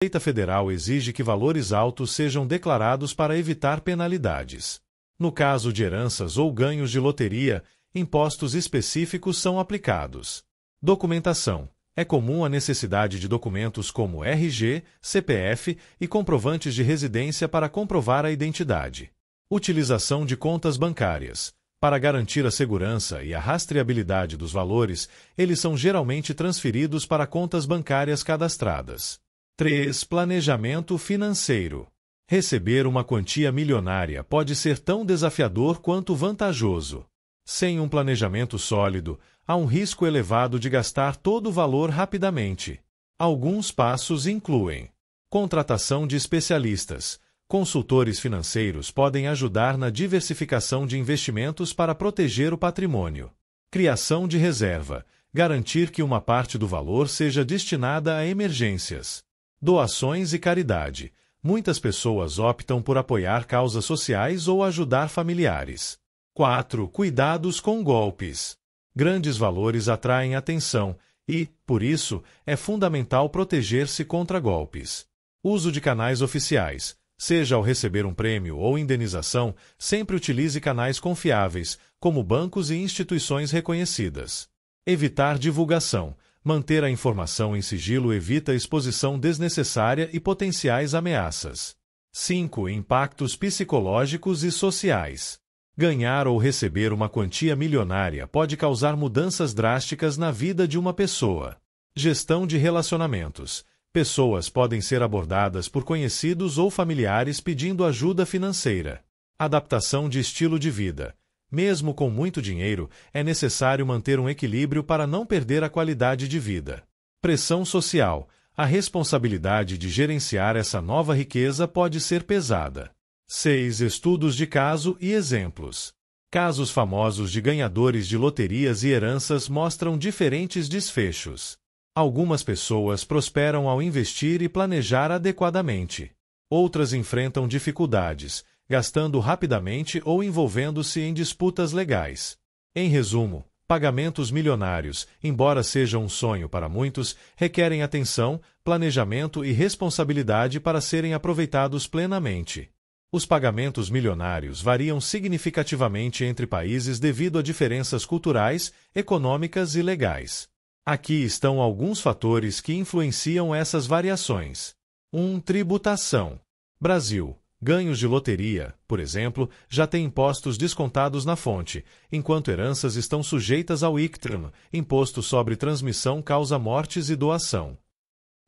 Receita Federal exige que valores altos sejam declarados para evitar penalidades. No caso de heranças ou ganhos de loteria, impostos específicos são aplicados. Documentação. É comum a necessidade de documentos como RG, CPF e comprovantes de residência para comprovar a identidade. Utilização de contas bancárias. Para garantir a segurança e a rastreabilidade dos valores, eles são geralmente transferidos para contas bancárias cadastradas. 3. Planejamento financeiro. Receber uma quantia milionária pode ser tão desafiador quanto vantajoso. Sem um planejamento sólido, há um risco elevado de gastar todo o valor rapidamente. Alguns passos incluem: contratação de especialistas. Consultores financeiros podem ajudar na diversificação de investimentos para proteger o patrimônio. Criação de reserva. Garantir que uma parte do valor seja destinada a emergências. Doações e caridade. Muitas pessoas optam por apoiar causas sociais ou ajudar familiares. 4. Cuidados com golpes. Grandes valores atraem atenção e, por isso, é fundamental proteger-se contra golpes. Uso de canais oficiais. Seja ao receber um prêmio ou indenização, sempre utilize canais confiáveis, como bancos e instituições reconhecidas. Evitar divulgação. Manter a informação em sigilo evita exposição desnecessária e potenciais ameaças. 5. Impactos psicológicos e sociais. Ganhar ou receber uma quantia milionária pode causar mudanças drásticas na vida de uma pessoa. Gestão de relacionamentos. Pessoas podem ser abordadas por conhecidos ou familiares pedindo ajuda financeira. Adaptação de estilo de vida. Mesmo com muito dinheiro, é necessário manter um equilíbrio para não perder a qualidade de vida. Pressão social. A responsabilidade de gerenciar essa nova riqueza pode ser pesada. 6. Estudos de caso e exemplos. Casos famosos de ganhadores de loterias e heranças mostram diferentes desfechos. Algumas pessoas prosperam ao investir e planejar adequadamente. Outras enfrentam dificuldades, gastando rapidamente ou envolvendo-se em disputas legais. Em resumo, pagamentos milionários, embora sejam um sonho para muitos, requerem atenção, planejamento e responsabilidade para serem aproveitados plenamente. Os pagamentos milionários variam significativamente entre países devido a diferenças culturais, econômicas e legais. Aqui estão alguns fatores que influenciam essas variações. 1. Tributação. Brasil. Ganhos de loteria, por exemplo, já têm impostos descontados na fonte, enquanto heranças estão sujeitas ao ICTRAN, Imposto sobre Transmissão Causa-Mortes e Doação.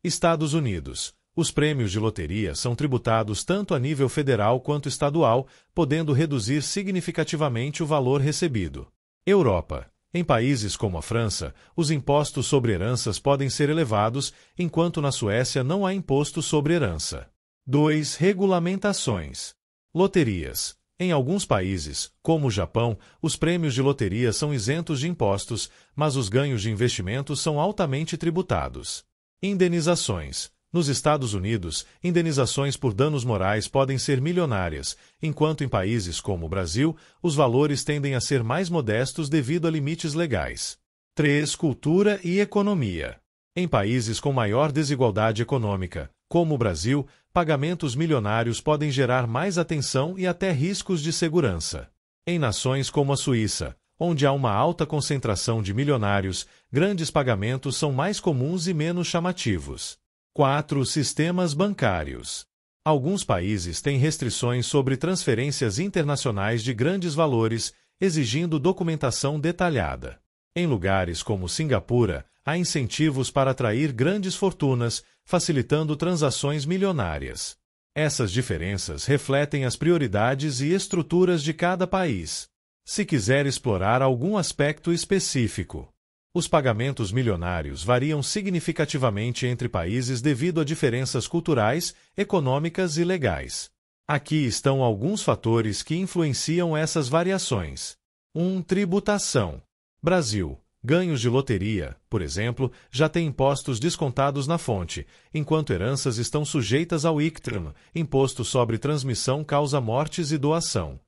Estados Unidos. Os prêmios de loteria são tributados tanto a nível federal quanto estadual, podendo reduzir significativamente o valor recebido. Europa. Em países como a França, os impostos sobre heranças podem ser elevados, enquanto na Suécia não há imposto sobre herança. 2. Regulamentações. Loterias. Em alguns países, como o Japão, os prêmios de loteria são isentos de impostos, mas os ganhos de investimento são altamente tributados. Indenizações. Nos Estados Unidos, indenizações por danos morais podem ser milionárias, enquanto em países como o Brasil, os valores tendem a ser mais modestos devido a limites legais. 3. Cultura e economia. Em países com maior desigualdade econômica, como o Brasil, pagamentos milionários podem gerar mais atenção e até riscos de segurança. Em nações como a Suíça, onde há uma alta concentração de milionários, grandes pagamentos são mais comuns e menos chamativos. 4. Sistemas bancários. Alguns países têm restrições sobre transferências internacionais de grandes valores, exigindo documentação detalhada. Em lugares como Singapura, há incentivos para atrair grandes fortunas, facilitando transações milionárias. Essas diferenças refletem as prioridades e estruturas de cada país. Se quiser explorar algum aspecto específico, os pagamentos milionários variam significativamente entre países devido a diferenças culturais, econômicas e legais. Aqui estão alguns fatores que influenciam essas variações. 1. Tributação. Brasil. Ganhos de loteria, por exemplo, já têm impostos descontados na fonte, enquanto heranças estão sujeitas ao ICTRAN, Imposto sobre Transmissão Causa-Mortes e Doação.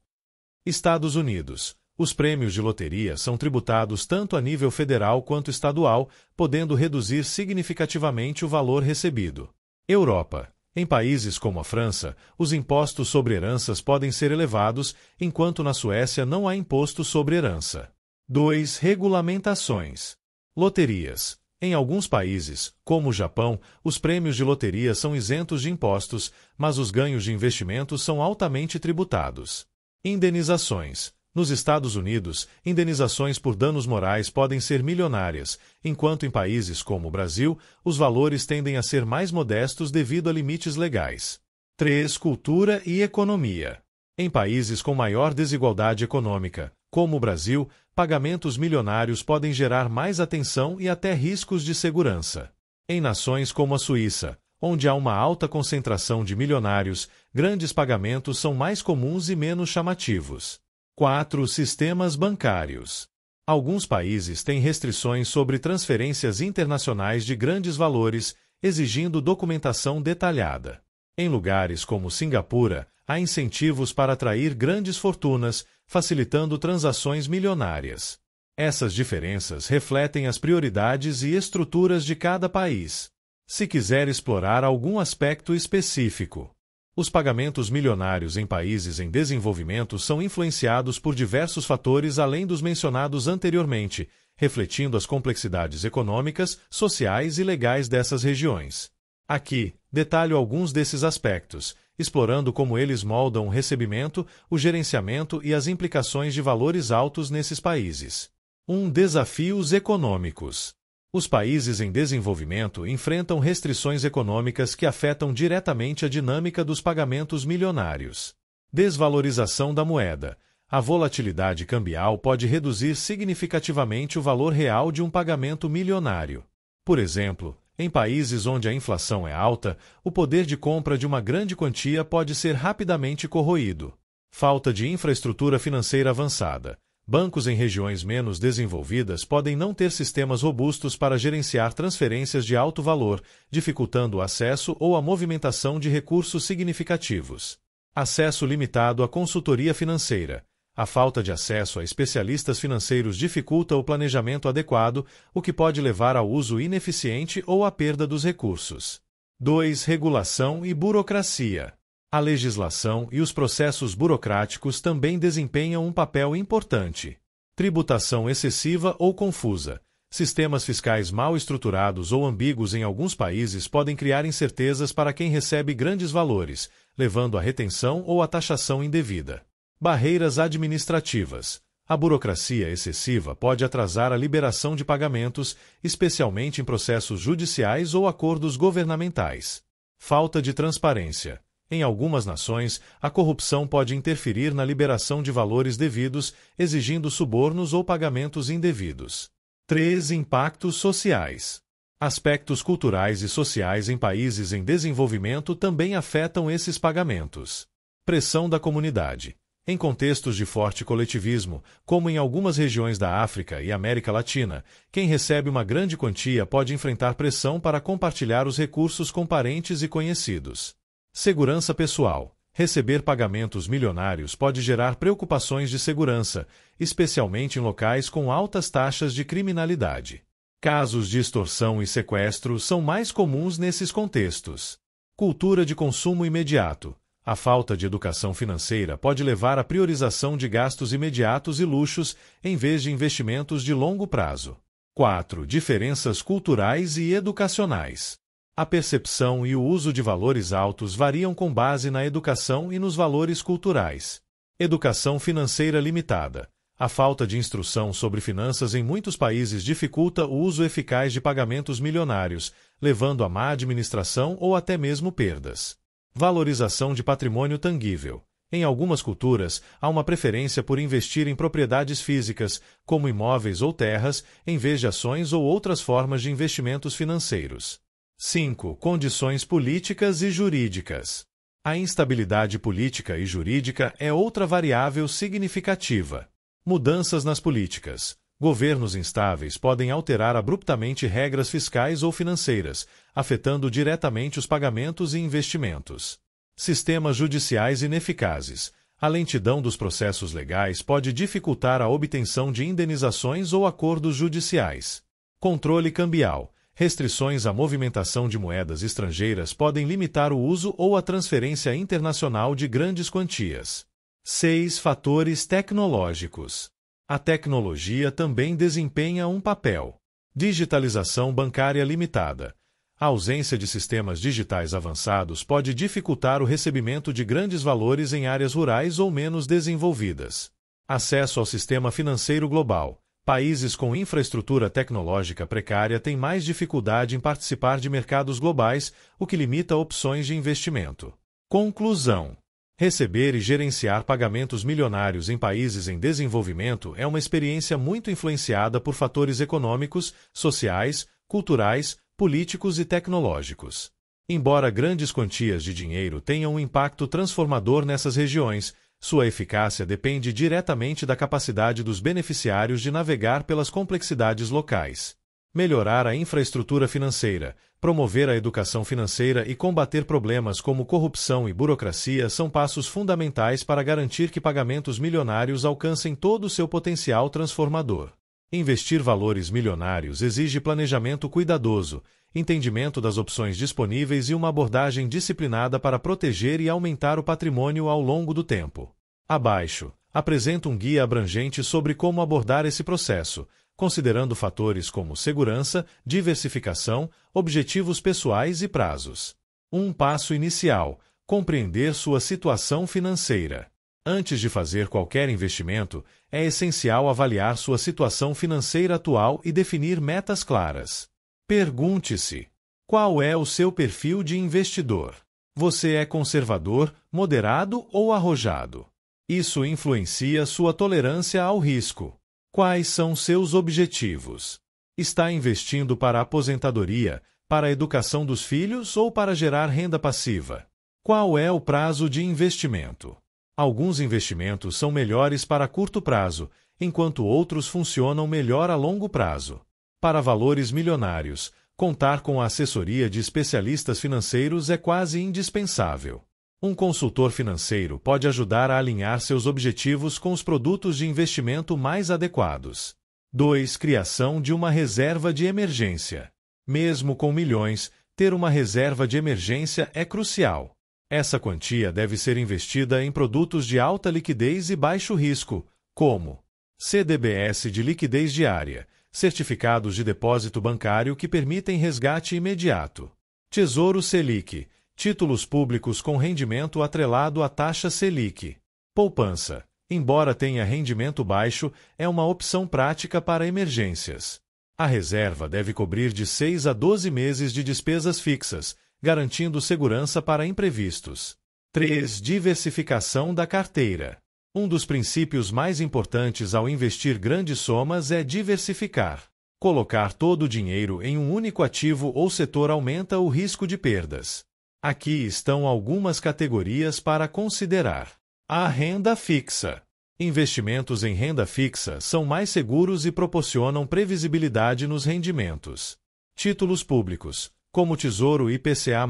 Estados Unidos. Os prêmios de loteria são tributados tanto a nível federal quanto estadual, podendo reduzir significativamente o valor recebido. Europa. Em países como a França, os impostos sobre heranças podem ser elevados, enquanto na Suécia não há imposto sobre herança. 2. Regulamentações. Loterias. Em alguns países, como o Japão, os prêmios de loteria são isentos de impostos, mas os ganhos de investimento são altamente tributados. Indenizações. Nos Estados Unidos, indenizações por danos morais podem ser milionárias, enquanto em países como o Brasil, os valores tendem a ser mais modestos devido a limites legais. 3. Cultura e economia. Em países com maior desigualdade econômica, como o Brasil, pagamentos milionários podem gerar mais atenção e até riscos de segurança. Em nações como a Suíça, onde há uma alta concentração de milionários, grandes pagamentos são mais comuns e menos chamativos. 4. Sistemas bancários. Alguns países têm restrições sobre transferências internacionais de grandes valores, exigindo documentação detalhada. Em lugares como Singapura, há incentivos para atrair grandes fortunas, facilitando transações milionárias. Essas diferenças refletem as prioridades e estruturas de cada país. Se quiser explorar algum aspecto específico, os pagamentos milionários em países em desenvolvimento são influenciados por diversos fatores além dos mencionados anteriormente, refletindo as complexidades econômicas, sociais e legais dessas regiões. Aqui, detalho alguns desses aspectos, explorando como eles moldam o recebimento, o gerenciamento e as implicações de valores altos nesses países. 1. Desafios econômicos. Os países em desenvolvimento enfrentam restrições econômicas que afetam diretamente a dinâmica dos pagamentos milionários. Desvalorização da moeda. A volatilidade cambial pode reduzir significativamente o valor real de um pagamento milionário. Por exemplo, em países onde a inflação é alta, o poder de compra de uma grande quantia pode ser rapidamente corroído. Falta de infraestrutura financeira avançada. Bancos em regiões menos desenvolvidas podem não ter sistemas robustos para gerenciar transferências de alto valor, dificultando o acesso ou a movimentação de recursos significativos. Acesso limitado à consultoria financeira. A falta de acesso a especialistas financeiros dificulta o planejamento adequado, o que pode levar ao uso ineficiente ou à perda dos recursos. 2. Regulação e burocracia. A legislação e os processos burocráticos também desempenham um papel importante. Tributação excessiva ou confusa. Sistemas fiscais mal estruturados ou ambíguos em alguns países podem criar incertezas para quem recebe grandes valores, levando à retenção ou à taxação indevida. Barreiras administrativas. A burocracia excessiva pode atrasar a liberação de pagamentos, especialmente em processos judiciais ou acordos governamentais. Falta de transparência. Em algumas nações, a corrupção pode interferir na liberação de valores devidos, exigindo subornos ou pagamentos indevidos. 3. Impactos sociais. Aspectos culturais e sociais em países em desenvolvimento também afetam esses pagamentos. Pressão da comunidade. Em contextos de forte coletivismo, como em algumas regiões da África e América Latina, quem recebe uma grande quantia pode enfrentar pressão para compartilhar os recursos com parentes e conhecidos. Segurança pessoal. Receber pagamentos milionários pode gerar preocupações de segurança, especialmente em locais com altas taxas de criminalidade. Casos de extorsão e sequestro são mais comuns nesses contextos. Cultura de consumo imediato. A falta de educação financeira pode levar à priorização de gastos imediatos e luxos em vez de investimentos de longo prazo. 4. Diferenças culturais e educacionais. A percepção e o uso de valores altos variam com base na educação e nos valores culturais. Educação financeira limitada. A falta de instrução sobre finanças em muitos países dificulta o uso eficaz de pagamentos milionários, levando a má administração ou até mesmo perdas. Valorização de patrimônio tangível. Em algumas culturas, há uma preferência por investir em propriedades físicas, como imóveis ou terras, em vez de ações ou outras formas de investimentos financeiros. 5. Condições políticas e jurídicas. A instabilidade política e jurídica é outra variável significativa. Mudanças nas políticas. Governos instáveis podem alterar abruptamente regras fiscais ou financeiras, afetando diretamente os pagamentos e investimentos. Sistemas judiciais ineficazes. A lentidão dos processos legais pode dificultar a obtenção de indenizações ou acordos judiciais. Controle cambial. restrições à movimentação de moedas estrangeiras podem limitar o uso ou a transferência internacional de grandes quantias. 6. Fatores tecnológicos. A tecnologia também desempenha um papel. Digitalização bancária limitada. A ausência de sistemas digitais avançados pode dificultar o recebimento de grandes valores em áreas rurais ou menos desenvolvidas. Acesso ao sistema financeiro global. Países com infraestrutura tecnológica precária têm mais dificuldade em participar de mercados globais, o que limita opções de investimento. Conclusão. Receber e gerenciar pagamentos milionários em países em desenvolvimento é uma experiência muito influenciada por fatores econômicos, sociais, culturais, políticos e tecnológicos. Embora grandes quantias de dinheiro tenham um impacto transformador nessas regiões, sua eficácia depende diretamente da capacidade dos beneficiários de navegar pelas complexidades locais. Melhorar a infraestrutura financeira, promover a educação financeira e combater problemas como corrupção e burocracia são passos fundamentais para garantir que pagamentos milionários alcancem todo o seu potencial transformador. Investir valores milionários exige planejamento cuidadoso, entendimento das opções disponíveis e uma abordagem disciplinada para proteger e aumentar o patrimônio ao longo do tempo. Abaixo, apresento um guia abrangente sobre como abordar esse processo, considerando fatores como segurança, diversificação, objetivos pessoais e prazos. Um passo inicial: compreender sua situação financeira. Antes de fazer qualquer investimento, é essencial avaliar sua situação financeira atual e definir metas claras. Pergunte-se: qual é o seu perfil de investidor? Você é conservador, moderado ou arrojado? Isso influencia sua tolerância ao risco. Quais são seus objetivos? Está investindo para a aposentadoria, para a educação dos filhos ou para gerar renda passiva? Qual é o prazo de investimento? Alguns investimentos são melhores para curto prazo, enquanto outros funcionam melhor a longo prazo. Para valores milionários, contar com a assessoria de especialistas financeiros é quase indispensável. Um consultor financeiro pode ajudar a alinhar seus objetivos com os produtos de investimento mais adequados. 2. Criação de uma reserva de emergência. Mesmo com milhões, ter uma reserva de emergência é crucial. Essa quantia deve ser investida em produtos de alta liquidez e baixo risco, como CDBs de liquidez diária, certificados de depósito bancário que permitem resgate imediato, Tesouro Selic, títulos públicos com rendimento atrelado à taxa Selic. Poupança, embora tenha rendimento baixo, é uma opção prática para emergências. A reserva deve cobrir de 6 a 12 meses de despesas fixas, garantindo segurança para imprevistos. 3. Diversificação da carteira. Um dos princípios mais importantes ao investir grandes somas é diversificar. Colocar todo o dinheiro em um único ativo ou setor aumenta o risco de perdas. Aqui estão algumas categorias para considerar. A renda fixa. Investimentos em renda fixa são mais seguros e proporcionam previsibilidade nos rendimentos. Títulos públicos, como Tesouro IPCA+,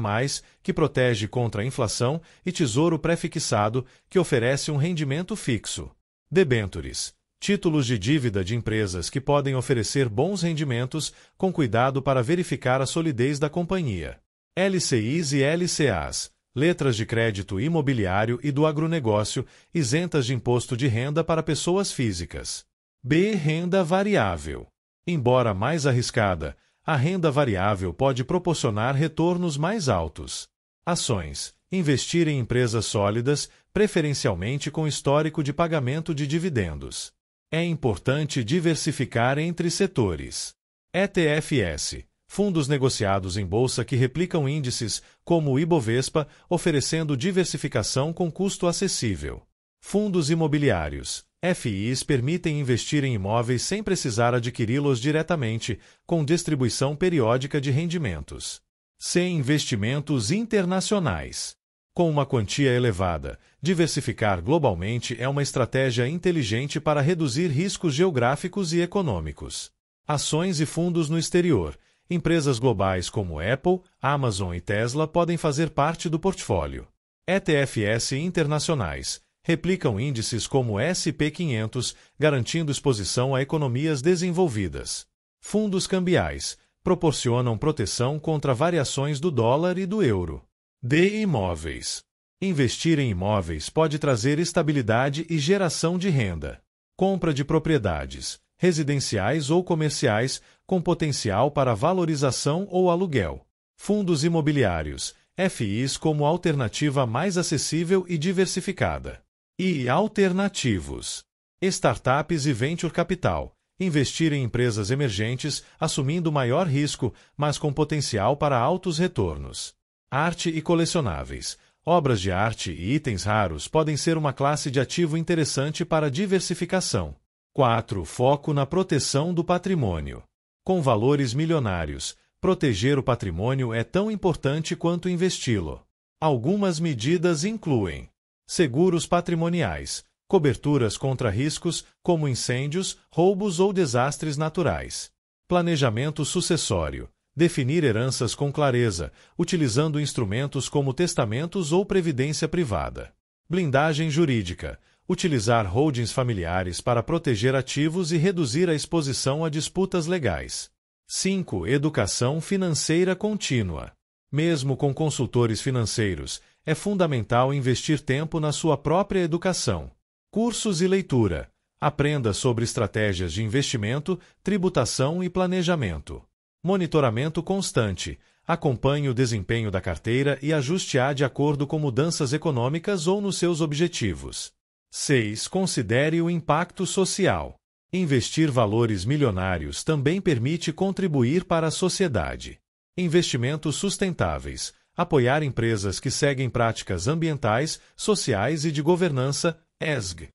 que protege contra a inflação, e Tesouro Prefixado, que oferece um rendimento fixo. Debêntures, títulos de dívida de empresas que podem oferecer bons rendimentos, com cuidado para verificar a solidez da companhia. LCIs e LCAs, letras de crédito imobiliário e do agronegócio, isentas de imposto de renda para pessoas físicas. B. Renda variável. Embora mais arriscada, a renda variável pode proporcionar retornos mais altos. Ações. Investir em empresas sólidas, preferencialmente com histórico de pagamento de dividendos. É importante diversificar entre setores. ETFs. Fundos negociados em bolsa que replicam índices, como o Ibovespa, oferecendo diversificação com custo acessível. Fundos imobiliários. FIs permitem investir em imóveis sem precisar adquiri-los diretamente, com distribuição periódica de rendimentos. C. Investimentos internacionais. Com uma quantia elevada, diversificar globalmente é uma estratégia inteligente para reduzir riscos geográficos e econômicos. Ações e fundos no exterior. Empresas globais como Apple, Amazon e Tesla podem fazer parte do portfólio. ETFs internacionais. Replicam índices como S&P 500, garantindo exposição a economias desenvolvidas. Fundos cambiais. proporcionam proteção contra variações do dólar e do euro. D. Imóveis. Investir em imóveis pode trazer estabilidade e geração de renda. Compra de propriedades, residenciais ou comerciais, com potencial para valorização ou aluguel. Fundos imobiliários, FIs como alternativa mais acessível e diversificada. E alternativos. Startups e venture capital. Investir em empresas emergentes, assumindo maior risco, mas com potencial para altos retornos. Arte e colecionáveis. Obras de arte e itens raros podem ser uma classe de ativo interessante para diversificação. 4. Foco na proteção do patrimônio. Com valores milionários, proteger o patrimônio é tão importante quanto investi-lo. Algumas medidas incluem seguros patrimoniais, coberturas contra riscos como incêndios, roubos ou desastres naturais. Planejamento sucessório. Definir heranças com clareza, utilizando instrumentos como testamentos ou previdência privada. Blindagem jurídica. Utilizar holdings familiares para proteger ativos e reduzir a exposição a disputas legais. 5. Educação financeira contínua. Mesmo com consultores financeiros, é fundamental investir tempo na sua própria educação. Cursos e leitura. Aprenda sobre estratégias de investimento, tributação e planejamento. Monitoramento constante. Acompanhe o desempenho da carteira e ajuste-a de acordo com mudanças econômicas ou nos seus objetivos. 6. Considere o impacto social. Investir valores milionários também permite contribuir para a sociedade. Investimentos sustentáveis. Apoiar empresas que seguem práticas ambientais, sociais e de governança, ESG.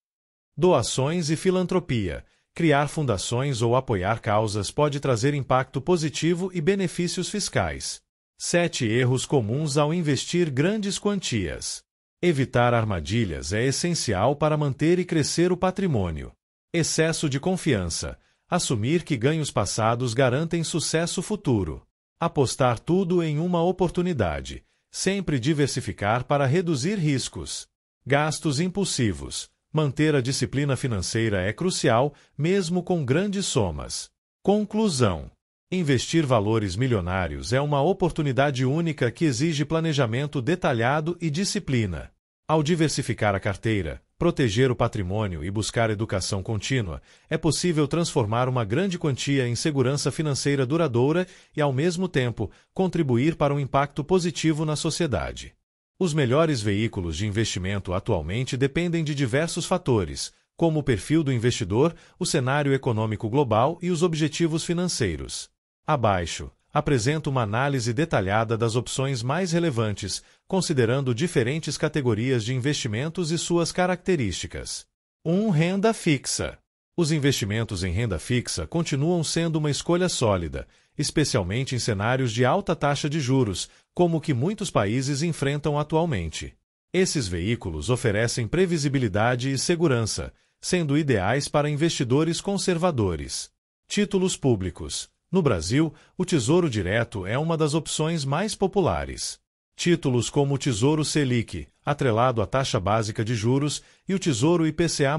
Doações e filantropia. Criar fundações ou apoiar causas pode trazer impacto positivo e benefícios fiscais. 7. Erros comuns ao investir grandes quantias. Evitar armadilhas é essencial para manter e crescer o patrimônio. Excesso de confiança. Assumir que ganhos passados garantem sucesso futuro. Apostar tudo em uma oportunidade. Sempre diversificar para reduzir riscos. Gastos impulsivos. Manter a disciplina financeira é crucial, mesmo com grandes somas. Conclusão. Investir valores milionários é uma oportunidade única que exige planejamento detalhado e disciplina. Ao diversificar a carteira, proteger o patrimônio e buscar educação contínua, é possível transformar uma grande quantia em segurança financeira duradoura e, ao mesmo tempo, contribuir para um impacto positivo na sociedade. Os melhores veículos de investimento atualmente dependem de diversos fatores, como o perfil do investidor, o cenário econômico global e os objetivos financeiros. Abaixo, apresento uma análise detalhada das opções mais relevantes, considerando diferentes categorias de investimentos e suas características. 1. Renda fixa. Os investimentos em renda fixa continuam sendo uma escolha sólida, especialmente em cenários de alta taxa de juros, como o que muitos países enfrentam atualmente. Esses veículos oferecem previsibilidade e segurança, sendo ideais para investidores conservadores. Títulos públicos. No Brasil, o Tesouro Direto é uma das opções mais populares. Títulos como o Tesouro Selic, atrelado à taxa básica de juros, e o Tesouro IPCA+,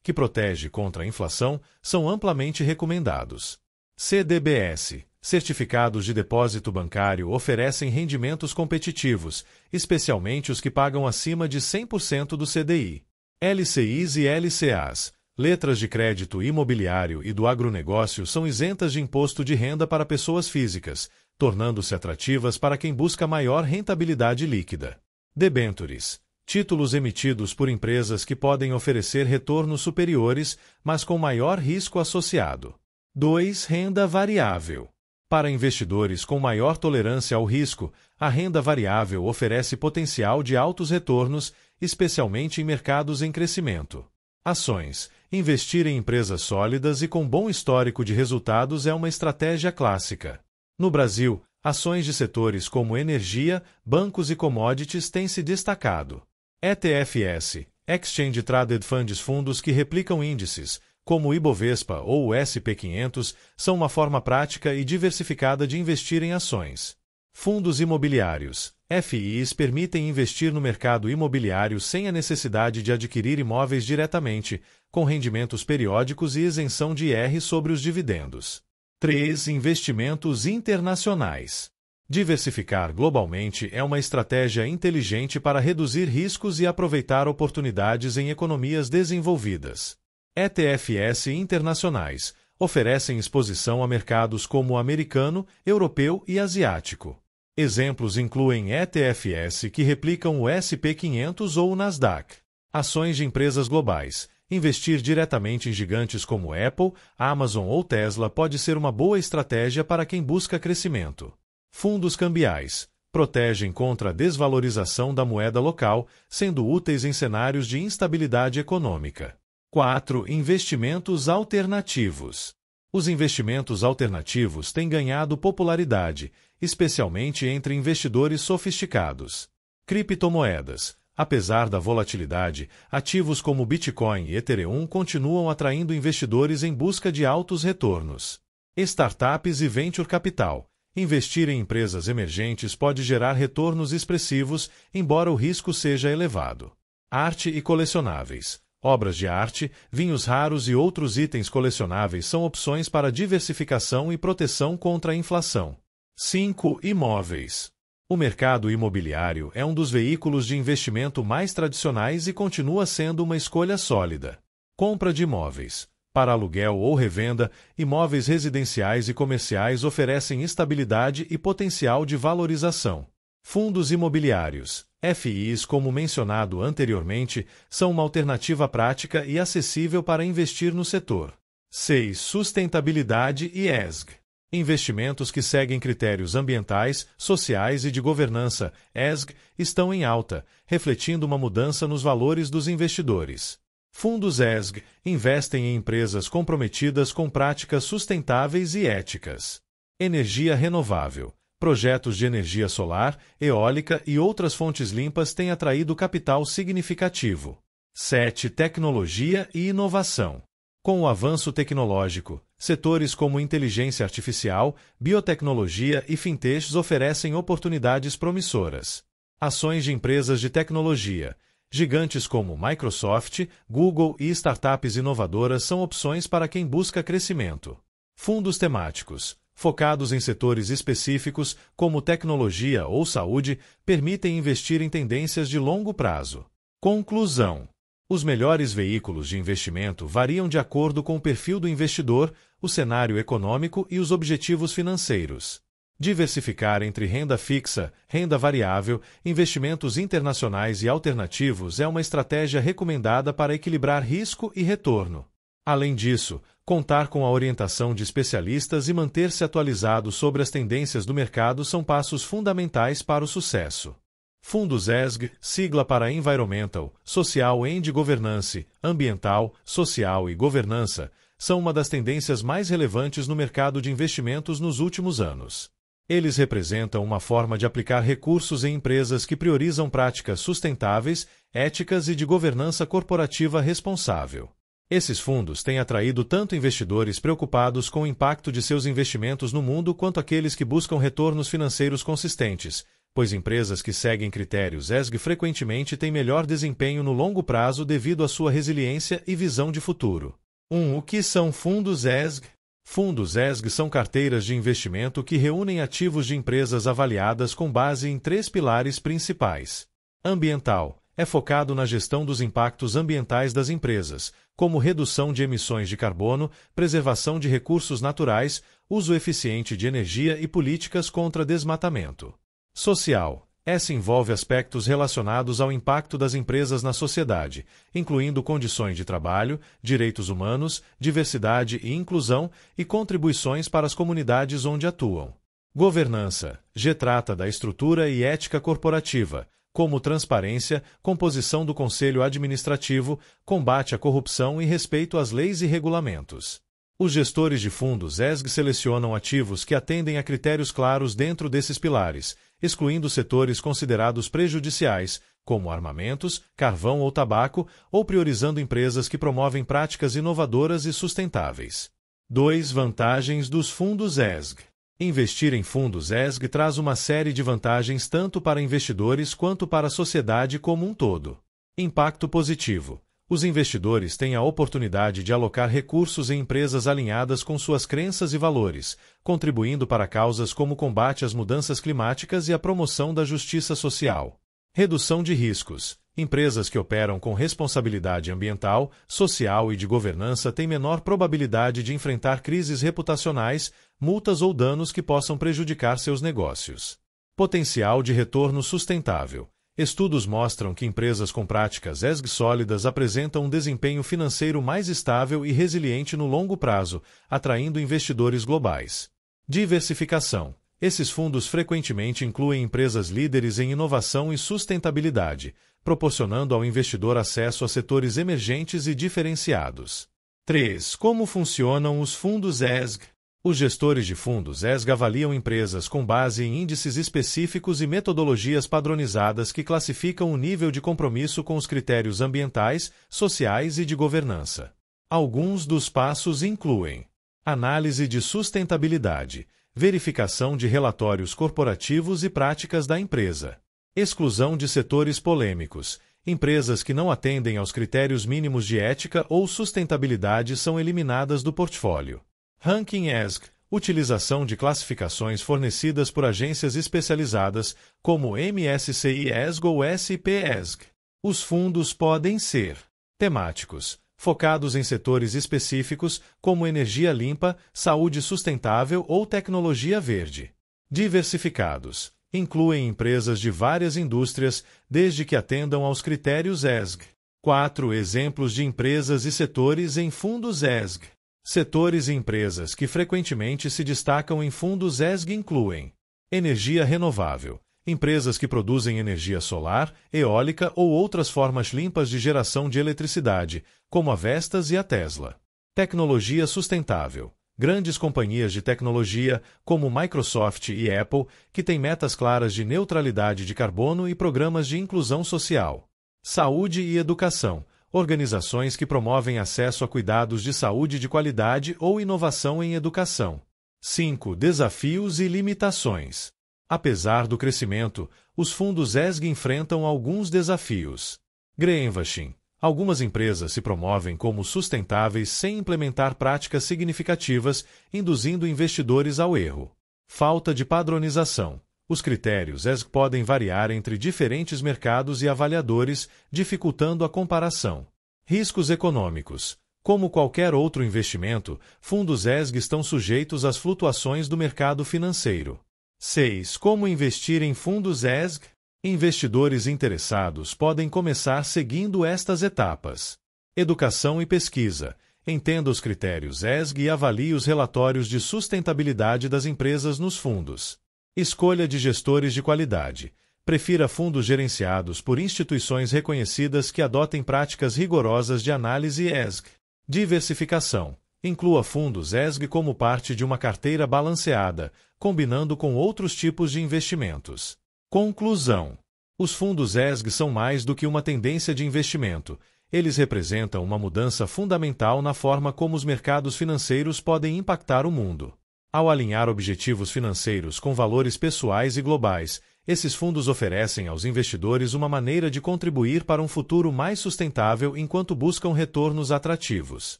que protege contra a inflação, são amplamente recomendados. CDBS. Certificados de depósito bancário oferecem rendimentos competitivos, especialmente os que pagam acima de 100% do CDI. LCIs e LCAs. Letras de crédito imobiliário e do agronegócio são isentas de imposto de renda para pessoas físicas, tornando-se atrativas para quem busca maior rentabilidade líquida. Debêntures. Títulos emitidos por empresas que podem oferecer retornos superiores, mas com maior risco associado. 2. Renda variável. Para investidores com maior tolerância ao risco, a renda variável oferece potencial de altos retornos, especialmente em mercados em crescimento. Ações. Investir em empresas sólidas e com bom histórico de resultados é uma estratégia clássica. No Brasil, ações de setores como energia, bancos e commodities têm se destacado. ETFs, Exchange Traded Funds, fundos que replicam índices, como o Ibovespa ou o SP500, são uma forma prática e diversificada de investir em ações. Fundos imobiliários, FIs, permitem investir no mercado imobiliário sem a necessidade de adquirir imóveis diretamente, com rendimentos periódicos e isenção de IR sobre os dividendos. 3. Investimentos internacionais. Diversificar globalmente é uma estratégia inteligente para reduzir riscos e aproveitar oportunidades em economias desenvolvidas. ETFs internacionais oferecem exposição a mercados como o americano, europeu e asiático. Exemplos incluem ETFs que replicam o SP500 ou o Nasdaq. Ações de empresas globais. Investir diretamente em gigantes como Apple, Amazon ou Tesla pode ser uma boa estratégia para quem busca crescimento. Fundos cambiais. Protegem contra a desvalorização da moeda local, sendo úteis em cenários de instabilidade econômica. 4. Investimentos alternativos. Os investimentos alternativos têm ganhado popularidade, especialmente entre investidores sofisticados. Criptomoedas. Apesar da volatilidade, ativos como Bitcoin e Ethereum continuam atraindo investidores em busca de altos retornos. Startups e Venture Capital. Investir em empresas emergentes pode gerar retornos expressivos, embora o risco seja elevado. Arte e colecionáveis. Obras de arte, vinhos raros e outros itens colecionáveis são opções para diversificação e proteção contra a inflação. 5. Imóveis. O mercado imobiliário é um dos veículos de investimento mais tradicionais e continua sendo uma escolha sólida. Compra de imóveis. Para aluguel ou revenda, imóveis residenciais e comerciais oferecem estabilidade e potencial de valorização. Fundos imobiliários, FIs, como mencionado anteriormente, são uma alternativa prática e acessível para investir no setor. 6. Sustentabilidade e ESG. Investimentos que seguem critérios ambientais, sociais e de governança, ESG, estão em alta, refletindo uma mudança nos valores dos investidores. Fundos ESG investem em empresas comprometidas com práticas sustentáveis e éticas. Energia renovável. Projetos de energia solar, eólica e outras fontes limpas têm atraído capital significativo. 7. Tecnologia e inovação. Com o avanço tecnológico, setores como inteligência artificial, biotecnologia e fintechs oferecem oportunidades promissoras. Ações de empresas de tecnologia. Gigantes como Microsoft, Google e startups inovadoras são opções para quem busca crescimento. Fundos temáticos, focados em setores específicos, como tecnologia ou saúde, permitem investir em tendências de longo prazo. Conclusão. Os melhores veículos de investimento variam de acordo com o perfil do investidor, o cenário econômico e os objetivos financeiros. Diversificar entre renda fixa, renda variável, investimentos internacionais e alternativos é uma estratégia recomendada para equilibrar risco e retorno. Além disso, contar com a orientação de especialistas e manter-se atualizado sobre as tendências do mercado são passos fundamentais para o sucesso. Fundos ESG, sigla para Environmental, Social and Governance, Ambiental, Social e Governança, são uma das tendências mais relevantes no mercado de investimentos nos últimos anos. Eles representam uma forma de aplicar recursos em empresas que priorizam práticas sustentáveis, éticas e de governança corporativa responsável. Esses fundos têm atraído tanto investidores preocupados com o impacto de seus investimentos no mundo quanto aqueles que buscam retornos financeiros consistentes, pois empresas que seguem critérios ESG frequentemente têm melhor desempenho no longo prazo devido à sua resiliência e visão de futuro. 1. O que são fundos ESG? Fundos ESG são carteiras de investimento que reúnem ativos de empresas avaliadas com base em 3 pilares principais. Ambiental. É focado na gestão dos impactos ambientais das empresas, como redução de emissões de carbono, preservação de recursos naturais, uso eficiente de energia e políticas contra desmatamento. Social. Essa envolve aspectos relacionados ao impacto das empresas na sociedade, incluindo condições de trabalho, direitos humanos, diversidade e inclusão e contribuições para as comunidades onde atuam. Governança. Trata da estrutura e ética corporativa, como transparência, composição do conselho administrativo, combate à corrupção e respeito às leis e regulamentos. Os gestores de fundos ESG selecionam ativos que atendem a critérios claros dentro desses pilares, excluindo setores considerados prejudiciais, como armamentos, carvão ou tabaco, ou priorizando empresas que promovem práticas inovadoras e sustentáveis. 2. Vantagens dos fundos ESG. Investir em fundos ESG traz uma série de vantagens tanto para investidores quanto para a sociedade como um todo. Impacto positivo. Os investidores têm a oportunidade de alocar recursos em empresas alinhadas com suas crenças e valores, contribuindo para causas como o combate às mudanças climáticas e a promoção da justiça social. Redução de riscos. Empresas que operam com responsabilidade ambiental, social e de governança têm menor probabilidade de enfrentar crises reputacionais, multas ou danos que possam prejudicar seus negócios. Potencial de retorno sustentável. Estudos mostram que empresas com práticas ESG sólidas apresentam um desempenho financeiro mais estável e resiliente no longo prazo, atraindo investidores globais. Diversificação. Esses fundos frequentemente incluem empresas líderes em inovação e sustentabilidade, proporcionando ao investidor acesso a setores emergentes e diferenciados. 3. Como funcionam os fundos ESG? Os gestores de fundos ESG avaliam empresas com base em índices específicos e metodologias padronizadas que classificam o nível de compromisso com os critérios ambientais, sociais e de governança. Alguns dos passos incluem: análise de sustentabilidade, verificação de relatórios corporativos e práticas da empresa, exclusão de setores polêmicos. Empresas que não atendem aos critérios mínimos de ética ou sustentabilidade são eliminadas do portfólio. Ranking ESG, utilização de classificações fornecidas por agências especializadas, como MSCI ESG ou SP ESG. Os fundos podem ser temáticos, focados em setores específicos, como energia limpa, saúde sustentável ou tecnologia verde. Diversificados, incluem empresas de várias indústrias, desde que atendam aos critérios ESG. 4 exemplos de empresas e setores em fundos ESG. Setores e empresas que frequentemente se destacam em fundos ESG incluem: energia renovável, empresas que produzem energia solar, eólica ou outras formas limpas de geração de eletricidade, como a Vestas e a Tesla. Tecnologia sustentável, grandes companhias de tecnologia, como Microsoft e Apple, que têm metas claras de neutralidade de carbono e programas de inclusão social. Saúde e educação, organizações que promovem acesso a cuidados de saúde de qualidade ou inovação em educação. 5. Desafios e limitações. Apesar do crescimento, os fundos ESG enfrentam alguns desafios. Greenwashing. Algumas empresas se promovem como sustentáveis sem implementar práticas significativas, induzindo investidores ao erro. Falta de padronização. Os critérios ESG podem variar entre diferentes mercados e avaliadores, dificultando a comparação. Riscos econômicos. Como qualquer outro investimento, fundos ESG estão sujeitos às flutuações do mercado financeiro. 6. Como investir em fundos ESG? Investidores interessados podem começar seguindo estas etapas. Educação e pesquisa. Entenda os critérios ESG e avalie os relatórios de sustentabilidade das empresas nos fundos. Escolha de gestores de qualidade. Prefira fundos gerenciados por instituições reconhecidas que adotem práticas rigorosas de análise ESG. Diversificação. Inclua fundos ESG como parte de uma carteira balanceada, combinando com outros tipos de investimentos. Conclusão. Os fundos ESG são mais do que uma tendência de investimento. Eles representam uma mudança fundamental na forma como os mercados financeiros podem impactar o mundo. Ao alinhar objetivos financeiros com valores pessoais e globais, esses fundos oferecem aos investidores uma maneira de contribuir para um futuro mais sustentável enquanto buscam retornos atrativos.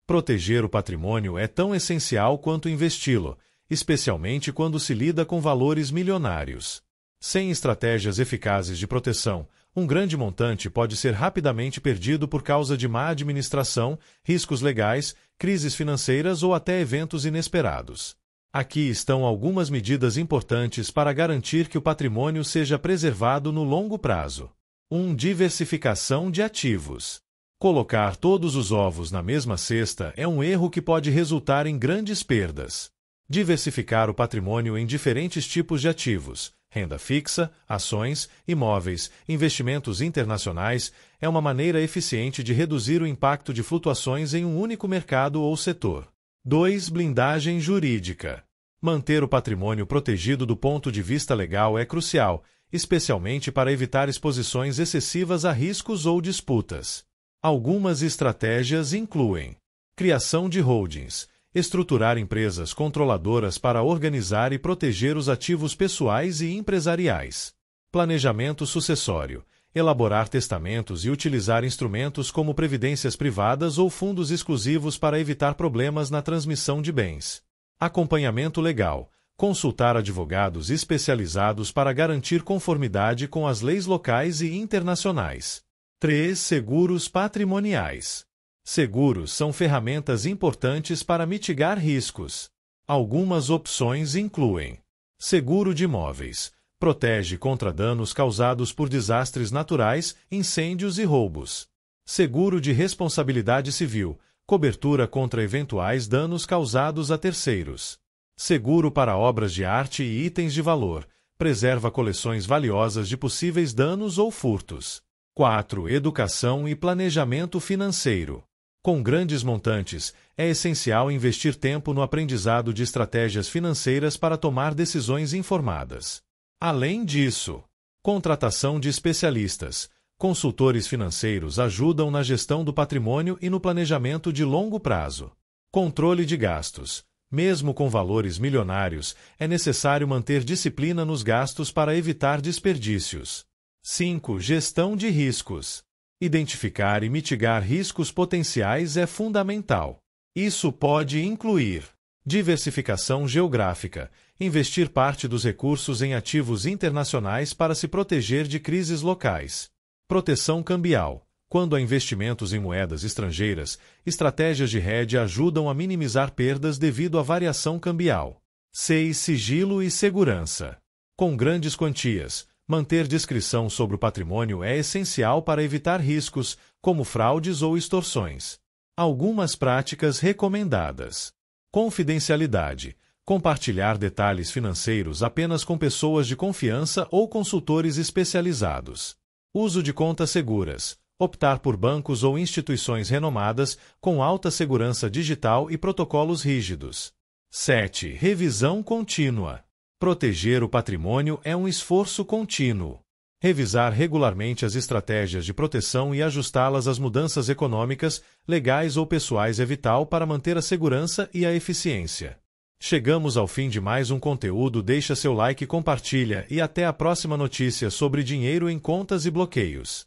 Proteger o patrimônio é tão essencial quanto investi-lo, especialmente quando se lida com valores milionários. Sem estratégias eficazes de proteção, um grande montante pode ser rapidamente perdido por causa de má administração, riscos legais, crises financeiras ou até eventos inesperados. Aqui estão algumas medidas importantes para garantir que o patrimônio seja preservado no longo prazo. 1. Diversificação de ativos. Colocar todos os ovos na mesma cesta é um erro que pode resultar em grandes perdas. Diversificar o patrimônio em diferentes tipos de ativos, renda fixa, ações, imóveis, investimentos internacionais, é uma maneira eficiente de reduzir o impacto de flutuações em um único mercado ou setor. 2. Blindagem jurídica. Manter o patrimônio protegido do ponto de vista legal é crucial, especialmente para evitar exposições excessivas a riscos ou disputas. Algumas estratégias incluem: criação de holdings, estruturar empresas controladoras para organizar e proteger os ativos pessoais e empresariais. Planejamento sucessório, elaborar testamentos e utilizar instrumentos como previdências privadas ou fundos exclusivos para evitar problemas na transmissão de bens. Acompanhamento legal. Consultar advogados especializados para garantir conformidade com as leis locais e internacionais. 3. Seguros patrimoniais. Seguros são ferramentas importantes para mitigar riscos. Algumas opções incluem: seguro de imóveis. Protege contra danos causados por desastres naturais, incêndios e roubos. Seguro de responsabilidade civil. Cobertura contra eventuais danos causados a terceiros. Seguro para obras de arte e itens de valor. Preserva coleções valiosas de possíveis danos ou furtos. 4. Educação e planejamento financeiro. Com grandes montantes, é essencial investir tempo no aprendizado de estratégias financeiras para tomar decisões informadas. Além disso, contratação de especialistas. Consultores financeiros ajudam na gestão do patrimônio e no planejamento de longo prazo. Controle de gastos. Mesmo com valores milionários, é necessário manter disciplina nos gastos para evitar desperdícios. 5. Gestão de riscos. Identificar e mitigar riscos potenciais é fundamental. Isso pode incluir diversificação geográfica. Investir parte dos recursos em ativos internacionais para se proteger de crises locais. Proteção cambial. Quando há investimentos em moedas estrangeiras, estratégias de hedge ajudam a minimizar perdas devido à variação cambial. 6. Sigilo e segurança. Com grandes quantias, manter discrição sobre o patrimônio é essencial para evitar riscos, como fraudes ou extorsões. Algumas práticas recomendadas. Confidencialidade. Compartilhar detalhes financeiros apenas com pessoas de confiança ou consultores especializados. Uso de contas seguras. Optar por bancos ou instituições renomadas com alta segurança digital e protocolos rígidos. 7. Revisão contínua. Proteger o patrimônio é um esforço contínuo. Revisar regularmente as estratégias de proteção e ajustá-las às mudanças econômicas, legais ou pessoais é vital para manter a segurança e a eficiência. Chegamos ao fim de mais um conteúdo. Deixa seu like e compartilha, e até a próxima notícia sobre dinheiro em contas e bloqueios.